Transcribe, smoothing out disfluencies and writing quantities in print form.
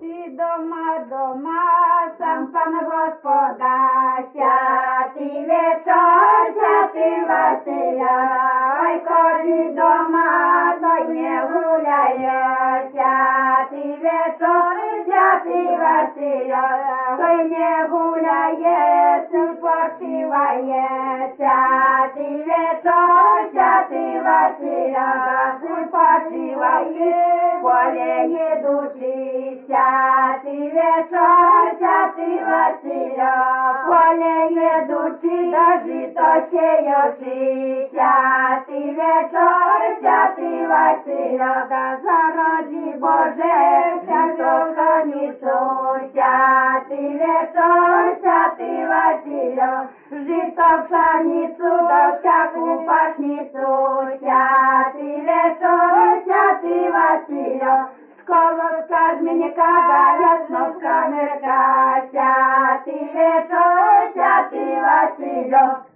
Всі дома, сам пан Господа, святий вечір, святий Василя, ой, кожен дома, той не гуляє, святий вечір, святий Василя, той не гуляє, сни почиває, святий вечір, святий Василя, сни почиває, поле їдучи, святий вечір, святий Василя, поле їдучи, до жито сіючи, святий вечір, святий Василя, да зароді Боже, всяку пшеницю, святий вечір, святий Василя, жито пшеницю, да всяку пашницю, святий вечір, святий Василя, сколотка жменька, да ясно камерка, святий вечір, святий Василя.